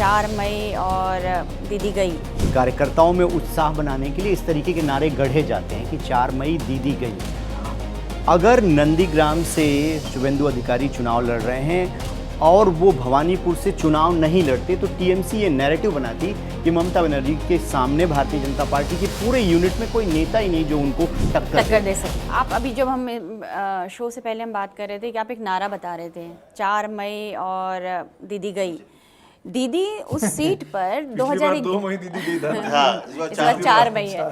4 मई और दीदी गई। कार्यकर्ताओं में उत्साह बनाने के लिए इस तरीके के नारे गढ़े जाते हैं कि 4 मई दीदी गई। अगर नंदीग्राम से शुभेंदु अधिकारी चुनाव लड़ रहे हैं और वो भवानीपुर से चुनाव नहीं लड़ते तो टीएमसी ये नैरेटिव बनाती कि ममता बनर्जी के सामने भारतीय जनता पार्टी के पूरे यूनिट में कोई नेता ही नहीं जो उनको टक्कर दे सके। आप अभी जब हम शो से पहले हम बात कर रहे थे कि आप एक नारा बता रहे थे 4 मई और दीदी गई। दीदी उस सीट पर 2 मई दीदी गई था। इस बार 4 मई है।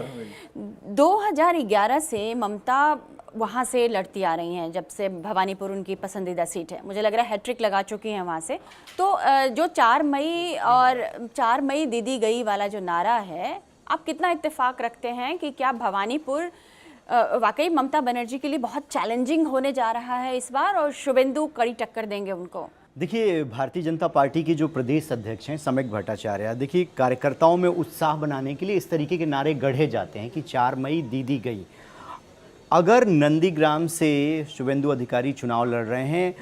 2011 से ममता वहाँ से लड़ती आ रही हैं, जब से भवानीपुर उनकी पसंदीदा सीट है। मुझे लग रहा है हैट्रिक लगा चुकी हैं वहाँ से। तो जो 4 मई और 4 मई दीदी गई वाला जो नारा है, आप कितना इत्तेफाक रखते हैं कि क्या भवानीपुर वाकई ममता बनर्जी के लिए बहुत चैलेंजिंग होने जा रहा है इस बार और शुभेंदु कड़ी टक्कर देंगे उनको? देखिए, भारतीय जनता पार्टी के जो प्रदेश अध्यक्ष हैं सम्यक भट्टाचार्य, देखिए कार्यकर्ताओं में उत्साह बनाने के लिए इस तरीके के नारे गढ़े जाते हैं कि 4 मई दीदी गई। अगर नंदीग्राम से शुभेंदु अधिकारी चुनाव लड़ रहे हैं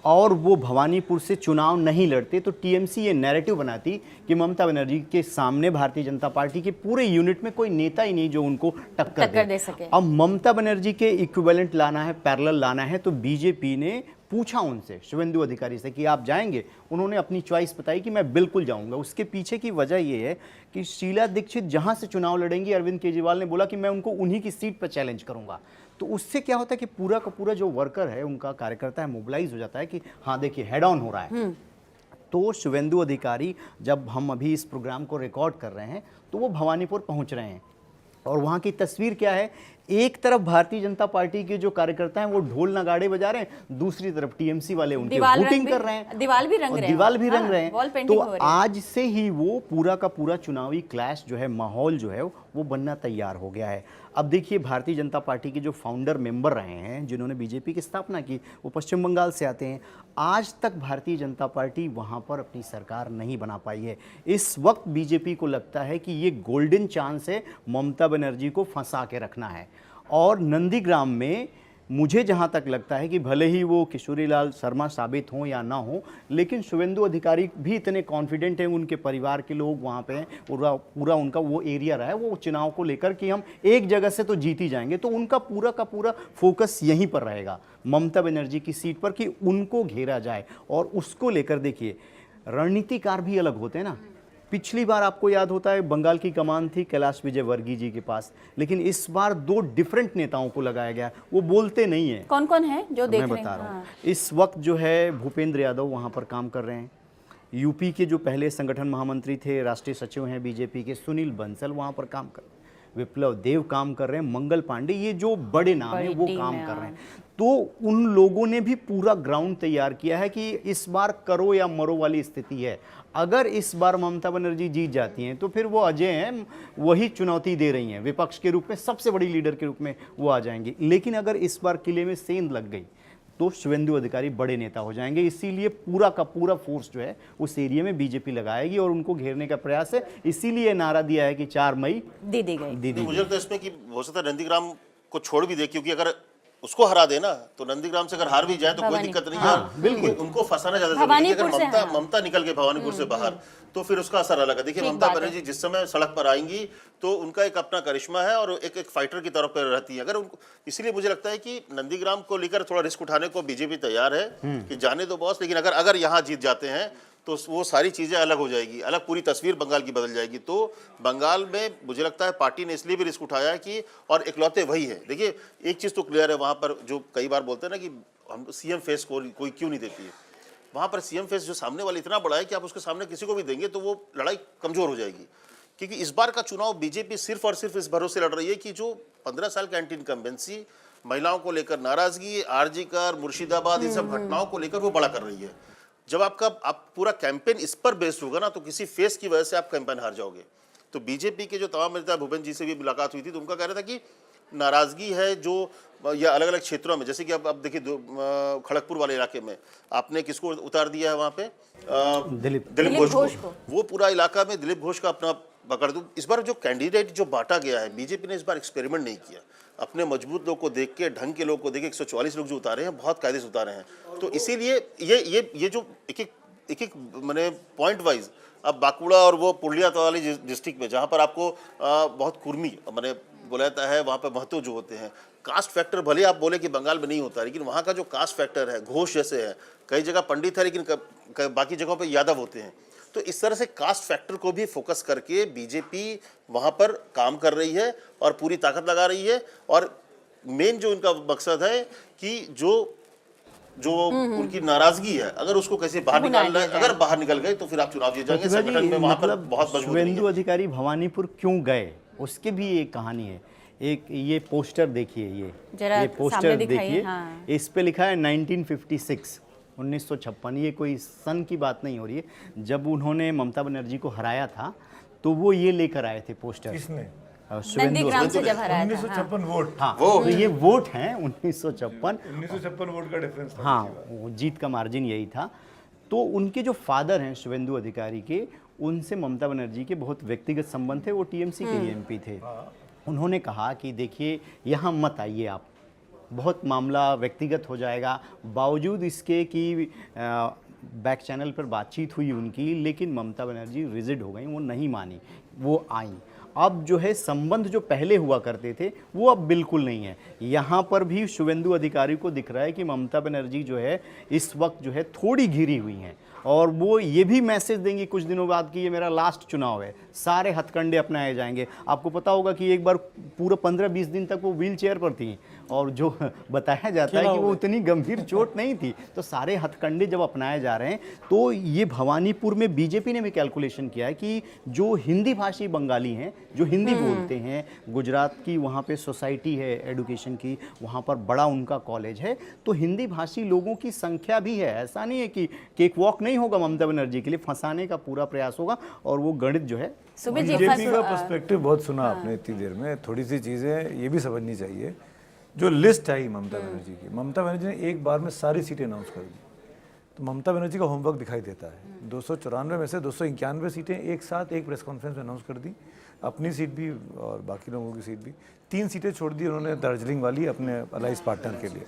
और वो भवानीपुर से चुनाव नहीं लड़ते तो टीएमसी ये नैरेटिव बनाती कि ममता बनर्जी के सामने भारतीय जनता पार्टी के पूरे यूनिट में कोई नेता ही नहीं जो उनको टक्कर दे सके। अब ममता बनर्जी के इक्विवेलेंट लाना है, पैरेलल लाना है, तो बीजेपी ने पूछा उनसे, शुभेंदु अधिकारी से, कि आप जाएंगे? उन्होंने अपनी चॉइस बताई कि मैं बिल्कुल जाऊंगा। उसके पीछे की वजह ये है कि शीला दीक्षित जहां से चुनाव लड़ेंगी, अरविंद केजरीवाल ने बोला कि मैं उनको उन्हीं की सीट पर चैलेंज करूंगा। तो उससे क्या होता है कि पूरा का पूरा जो वर्कर है, उनका कार्यकर्ता है, मोबिलाइज हो जाता है कि हाँ देखिए हेड ऑन हो रहा है। तो शुभेंदु अधिकारी, जब हम अभी इस प्रोग्राम को रिकॉर्ड कर रहे हैं तो वो भवानीपुर पहुंच रहे हैं और वहाँ की तस्वीर क्या है, एक तरफ भारतीय जनता पार्टी के जो कार्यकर्ता हैं वो ढोल नगाड़े बजा रहे हैं, दूसरी तरफ टीएमसी वाले उनके वोटिंग कर रहे हैं, दीवाल भी रंग रहे हैं। तो आज से ही वो पूरा का पूरा चुनावी क्लैश जो है, माहौल जो है वो बनना तैयार हो गया है। अब देखिए, भारतीय जनता पार्टी के जो फाउंडर मेंबर रहे हैं, जिन्होंने बीजेपी की स्थापना की, वो पश्चिम बंगाल से आते हैं। आज तक भारतीय जनता पार्टी वहाँ पर अपनी सरकार नहीं बना पाई है। इस वक्त बीजेपी को लगता है कि ये गोल्डन चांस है ममता बनर्जी को फंसा के रखना है। और नंदीग्राम में मुझे जहाँ तक लगता है कि भले ही वो किशोरीलाल शर्मा साबित हों या ना हो, लेकिन शुभेंदु अधिकारी भी इतने कॉन्फिडेंट हैं, उनके परिवार के लोग वहाँ पे हैं, पूरा उनका वो एरिया रहा है वो चुनाव को लेकर कि हम एक जगह से तो जीत ही जाएंगे। तो उनका पूरा का पूरा फोकस यहीं पर रहेगा, ममता बनर्जी की सीट पर, कि उनको घेरा जाए। और उसको लेकर देखिए, रणनीतिकार भी अलग होते हैं ना। पिछली बार आपको याद होता है बंगाल की कमान थी कैलाश विजयवर्गीय जी के पास, लेकिन इस बार 2 डिफरेंट नेताओं को लगाया गया। वो बोलते नहीं है। कौन कौन है जो देख रहे हैं? मैं बता रहा हूँ। इस वक्त जो है भूपेंद्र यादव वहाँ पर काम कर रहे हैं। यूपी के जो पहले संगठन महामंत्री थे, राष्ट्रीय सचिव हैं बीजेपी के, सुनील बंसल वहाँ पर काम कर, विप्लव देव काम कर रहे हैं, मंगल पांडे, ये जो बड़े नाम है वो काम कर रहे हैं। तो उन लोगों ने भी पूरा ग्राउंड तैयार किया है कि इस बार करो या मरो वाली स्थिति है। अगर इस बार ममता बनर्जी जीत जाती हैं तो फिर वो अजय हैं, वही चुनौती दे रही हैं, विपक्ष के रूप में सबसे बड़ी लीडर के रूप में वो आ जाएंगी। लेकिन अगर इस बार किले में सेंध लग गई तो शुभेंदु अधिकारी बड़े नेता हो जाएंगे। इसीलिए पूरा का पूरा फोर्स जो है उस एरिया में बीजेपी लगाएगी और उनको घेरने का प्रयास है। इसीलिए नारा दिया है कि 4 मई दीदी गई। मुझे लगता है इसमें कि हो सकता है नंदीग्राम को छोड़ भी दे, क्योंकि अगर उसको हरा देना तो नंदीग्राम से अगर हार भी जाए तो कोई दिक्कत नहीं है। बिल्कुल, उनको फंसाना ज्यादा जरूरी है। अगर ममता निकल के भवानीपुर से बाहर तो फिर उसका असर अलग है। देखिए, ममता बनर्जी जिस समय सड़क पर आएंगी तो उनका एक अपना करिश्मा है और एक फाइटर की तरह पर रहती है। अगर उनको, इसलिए मुझे लगता है कि नंदीग्राम को लेकर थोड़ा रिस्क उठाने को बीजेपी तैयार है कि जाने दो बॉस, लेकिन अगर यहाँ जीत जाते हैं तो वो सारी चीज़ें अलग हो जाएगी, अलग पूरी तस्वीर बंगाल की बदल जाएगी। तो बंगाल में मुझे लगता है पार्टी ने इसलिए भी रिस्क उठाया है कि, और इकलौते वही है। देखिए, एक चीज़ तो क्लियर है वहाँ पर, जो कई बार बोलते हैं ना कि हम सीएम फेस कोई क्यों नहीं देती है, वहाँ पर सीएम फेस जो सामने वाला इतना बड़ा है कि आप उसके सामने किसी को भी देंगे तो वो लड़ाई कमज़ोर हो जाएगी। क्योंकि इस बार का चुनाव बीजेपी सिर्फ और सिर्फ इस भरोसे लड़ रही है कि जो 15 साल का एंटी इनकम्बेंसी, महिलाओं को लेकर नाराजगी, आरजी कर, मुर्शिदाबाद, इन सब घटनाओं को लेकर वो बड़ा कर रही है। जब आप पूरा कैंपेन इस पर बेस्ड होगा ना, तो किसी फेस की वजह से आप कैंपेन हार जाओगे। तो बीजेपी के जो तमाम नेता, भूपेंद्र जी से भी मुलाकात हुई थी, तो उनका कहना था कि नाराजगी है जो, या अलग अलग क्षेत्रों में, जैसे कि अब देखिए खड़गपुर वाले इलाके में आपने किसको उतार दिया है वहाँ पे, दिलीप घोष को। वो पूरा इलाका में दिलीप घोष का अपना पकड़ दूं। इस बार जो कैंडिडेट जो बांटा गया है, बीजेपी ने इस बार एक्सपेरिमेंट नहीं किया। अपने मजबूत लोग को देख के, ढंग के लोग को देख के 144 लोग जो उतारे हैं, बहुत कायदे से उतारे हैं। तो इसीलिए ये जो एक एक एक मैंने पॉइंट वाइज, अब बांकुड़ा और वो पुरुलिया वाली डिस्ट्रिक्ट में जहाँ पर आपको बहुत कुर्मी मैंने बोला जाता है, वहाँ पे महतो जो होते हैं, कास्ट फैक्टर भले आप बोले कि बंगाल में नहीं होता, लेकिन वहाँ का जो कास्ट फैक्टर है, घोष जैसे है, कई जगह पंडित है लेकिन बाकी जगहों पे यादव होते हैं। तो इस तरह से कास्ट फैक्टर को भी फोकस करके बीजेपी वहाँ पर काम कर रही है और पूरी ताकत लगा रही है। और मेन जो इनका मकसद है कि जो उनकी नाराजगी है, अगर उसको कैसे बाहर निकालना है, अगर बाहर निकल गए तो फिर आप चुनाव जीत जाएंगे। संगठन में वहाँ पर बहुत मजबूत नहीं है। शुवेंदु अधिकारी भवानीपुर क्यों गए, उसकी भी एक कहानी है। एक ये पोस्टर देखिए, ये पोस्टर देखिए, हाँ। इस पे लिखा है 1956, 1956। ये कोई सन की बात नहीं हो रही है। जब उन्होंने ममता बनर्जी को हराया था तो वो ये लेकर आए थे पोस्टर। किसने? नंदीग्राम से जब हराया था। 1956 वोट। हाँ, तो ये वोट हैं 1956। 1956 वोट का डिफरेंस था। हाँ, वो जीत का मार्जिन यही था। तो उनके जो फादर हैं शुवेंदु अधिकारी के, उनसे ममता बनर्जी के बहुत व्यक्तिगत संबंध थे। वो टीएमसी के एमपी थे। उन्होंने कहा कि देखिए यहाँ मत आइए आप, बहुत मामला व्यक्तिगत हो जाएगा। बावजूद इसके कि बैक चैनल पर बातचीत हुई उनकी, लेकिन ममता बनर्जी रिजिड हो गई, वो नहीं मानी, वो आई। अब जो है संबंध जो पहले हुआ करते थे वो अब बिल्कुल नहीं है। यहाँ पर भी शुवेंदु अधिकारी को दिख रहा है कि ममता बनर्जी जो है इस वक्त जो है थोड़ी घिरी हुई हैं, और वो ये भी मैसेज देंगी कुछ दिनों बाद कि ये मेरा लास्ट चुनाव है, सारे हथकंडे अपनाए जाएंगे। आपको पता होगा कि एक बार पूरा 15-20 दिन तक वो व्हील चेयर पर थी, और जो बताया जाता है कि वो उतनी गंभीर चोट नहीं थी। तो सारे हथकंडे जब अपनाए जा रहे हैं, तो ये भवानीपुर में बीजेपी ने भी कैलकुलेशन किया है कि जो हिंदी भाषी बंगाली हैं, जो हिंदी बोलते हैं, गुजरात की वहाँ पे सोसाइटी है एडुकेशन की, वहाँ पर बड़ा उनका कॉलेज है, तो हिंदी भाषी लोगों की संख्या भी है। ऐसा नहीं है कि केक वॉक नहीं होगा ममता बनर्जी के लिए, फंसाने का पूरा प्रयास होगा, और वो गणित जो है। बीजेपी का पर्सपेक्टिव बहुत सुना आपने इतनी देर में। थोड़ी सी चीज़ें ये भी समझनी चाहिए। जो लिस्ट आई ममता बनर्जी की, ममता बनर्जी ने एक बार में सारी सीटें अनाउंस कर दी। तो ममता बनर्जी का होमवर्क दिखाई देता है। 294 में से 291 सीटें एक साथ एक प्रेस कॉन्फ्रेंस में अनाउंस कर दी, अपनी सीट भी और बाकी लोगों की सीट भी। 3 सीटें छोड़ दी उन्होंने दार्जिलिंग वाली अपने अलाइंस पार्टनर के लिए।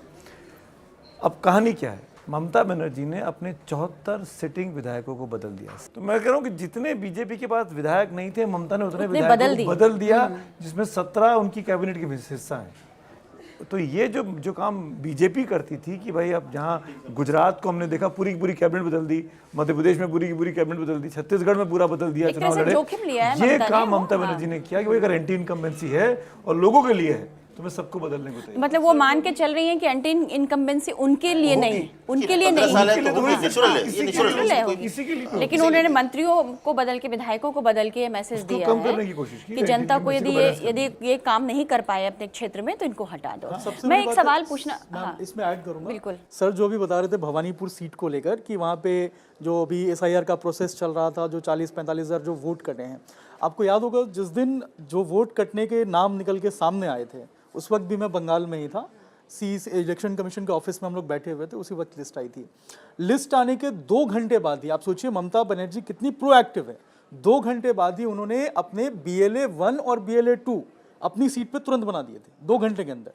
अब कहानी क्या है, ममता बनर्जी ने अपने 74 सिटिंग विधायकों को बदल दिया। तो मैं कह रहा हूँ कि जितने बीजेपी के पास विधायक नहीं थे, ममता ने उतने विधायकों को बदल दिया, जिसमें 17 उनकी कैबिनेट के हिस्सा हैं। तो ये जो काम बीजेपी करती थी कि भाई अब जहाँ गुजरात को हमने देखा पूरी की पूरी कैबिनेट बदल दी, मध्य प्रदेश में पूरी की पूरी कैबिनेट बदल दी, छत्तीसगढ़ में पूरा बदल दिया, चुनाव लड़े, ये काम ममता बनर्जी ने किया कि भाई अगर एंटी इनकम्बेंसी है और लोगों के लिए है तो मैं सबको बदलने को तैयार। मतलब वो मान के चल रही हैं कि एंटी इनकम्बेंसी उनके लिए नहीं, उनके लिए नहीं, लेकिन उन्होंने मंत्रियों को बदल के, विधायकों को बदल के ये मैसेज दिया है कि जनता को यदि ये काम नहीं कर पाए अपने क्षेत्र में तो इनको हटा दो। मैं एक सवाल पूछना इसमें ऐड करूंगा। बिल्कुल सर, जो भी बता रहे थे भवानीपुर सीट को लेकर कि वहाँ पे जो अभी SIR का प्रोसेस चल रहा था, जो 40-45 हज़ार जो वोट कटे हैं, आपको याद होगा जिस दिन जो वोट कटने के नाम निकल के सामने आए थे, उस वक्त भी मैं बंगाल में ही था। इलेक्शन कमीशन के ऑफिस में हम लोग बैठे हुए थे, उसी वक्त लिस्ट आई थी। लिस्ट आने के 2 घंटे बाद ही, आप सोचिए ममता बनर्जी कितनी प्रोएक्टिव है, 2 घंटे बाद ही उन्होंने अपने BLA 1 और BLA 2 अपनी सीट पे तुरंत बना दिए थे, 2 घंटे के अंदर।